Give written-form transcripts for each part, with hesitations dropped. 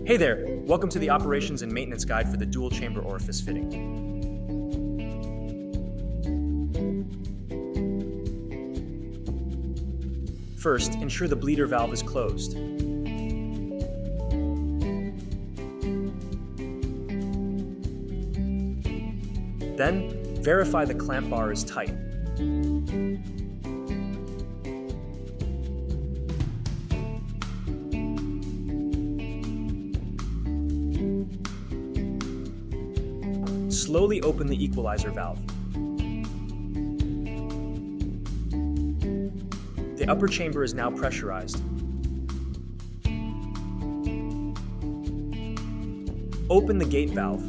Hey there, welcome to the operations and maintenance guide for the dual chamber orifice fitting. First, ensure the bleeder valve is closed. Then, verify the clamp bar is tight. Slowly open the equalizer valve. The upper chamber is now pressurized. Open the gate valve.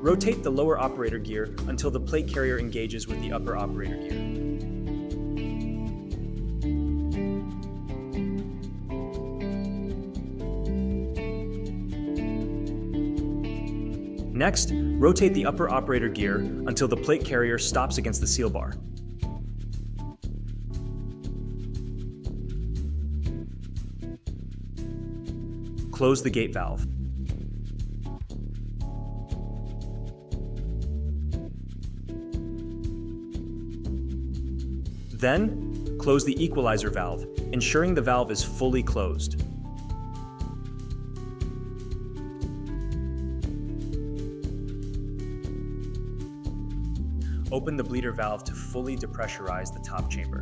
Rotate the lower operator gear until the plate carrier engages with the upper operator gear. Next, rotate the upper operator gear until the plate carrier stops against the seal bar. Close the gate valve. Then, close the equalizer valve, ensuring the valve is fully closed. Open the bleeder valve to fully depressurize the top chamber.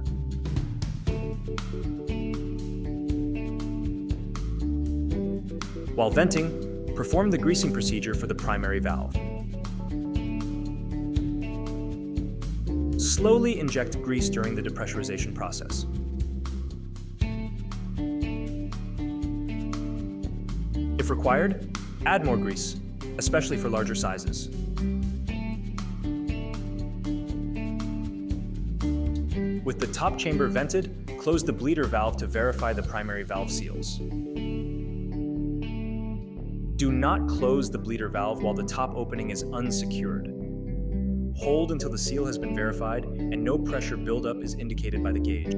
While venting, perform the greasing procedure for the primary valve. Slowly inject grease during the depressurization process. If required, add more grease, especially for larger sizes. With the top chamber vented, close the bleeder valve to verify the primary valve seals. Do not close the bleeder valve while the top opening is unsecured. Hold until the seal has been verified and no pressure buildup is indicated by the gauge.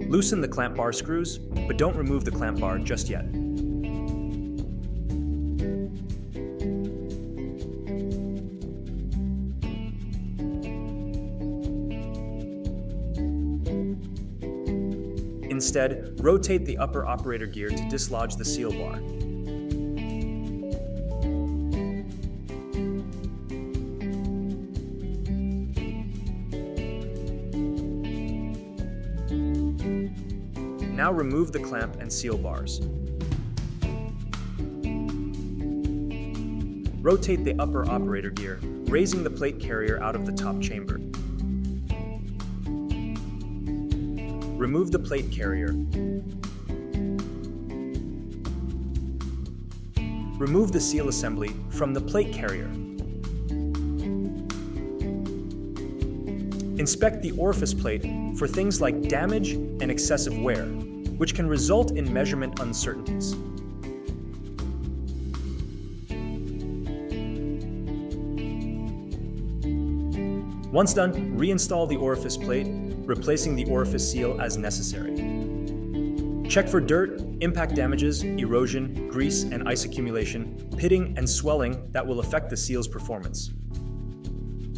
Loosen the clamp bar screws, but don't remove the clamp bar just yet. Instead, rotate the upper operator gear to dislodge the seal bar. Now remove the clamp and seal bars. Rotate the upper operator gear, raising the plate carrier out of the top chamber. Remove the plate carrier. Remove the seal assembly from the plate carrier. Inspect the orifice plate for things like damage and excessive wear, which can result in measurement uncertainties. Once done, reinstall the orifice plate, replacing the orifice seal as necessary. Check for dirt, impact damages, erosion, grease and ice accumulation, pitting and swelling that will affect the seal's performance.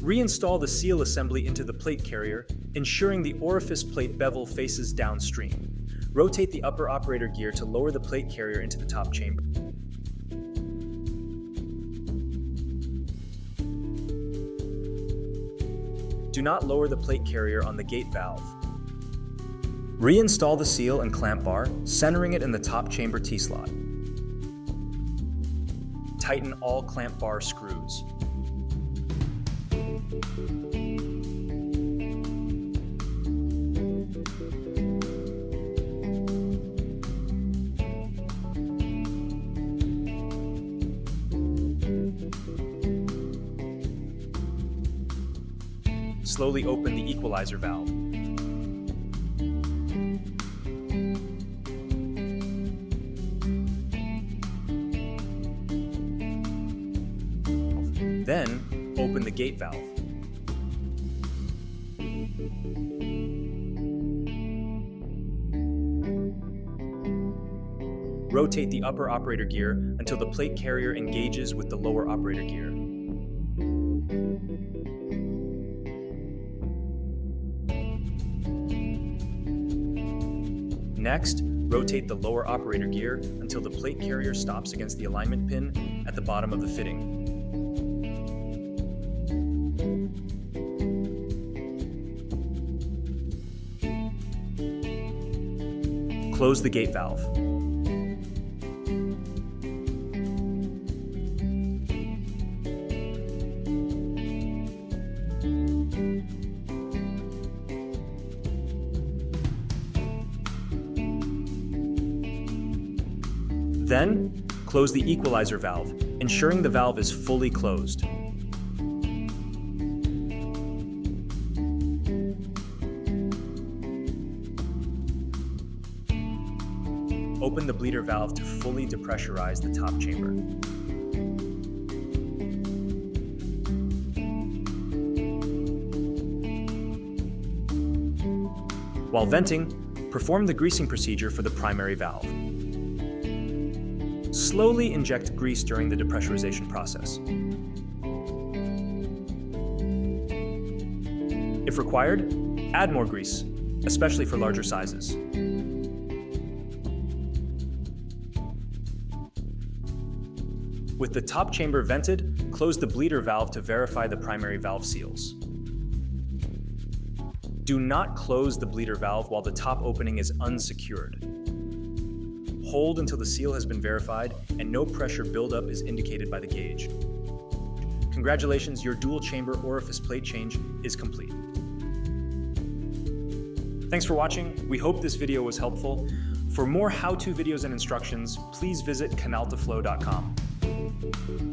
Reinstall the seal assembly into the plate carrier, ensuring the orifice plate bevel faces downstream. Rotate the upper operator gear to lower the plate carrier into the top chamber. Do not lower the plate carrier on the gate valve. Reinstall the seal and clamp bar, centering it in the top chamber T-slot. Tighten all clamp bar screws. Slowly open the equalizer valve. Then, open the gate valve. Rotate the upper operator gear until the plate carrier engages with the lower operator gear. Next, rotate the lower operator gear until the plate carrier stops against the alignment pin at the bottom of the fitting. Close the gate valve. Then, close the equalizer valve, ensuring the valve is fully closed. Open the bleeder valve to fully depressurize the top chamber. While venting, perform the greasing procedure for the primary valve. Slowly inject grease during the depressurization process. If required, add more grease, especially for larger sizes. With the top chamber vented, close the bleeder valve to verify the primary valve seals. Do not close the bleeder valve while the top opening is unsecured. Hold until the seal has been verified and no pressure buildup is indicated by the gauge. Congratulations, your dual chamber orifice plate change is complete. Thanks for watching. We hope this video was helpful. For more how-to videos and instructions, please visit canaltaflow.com.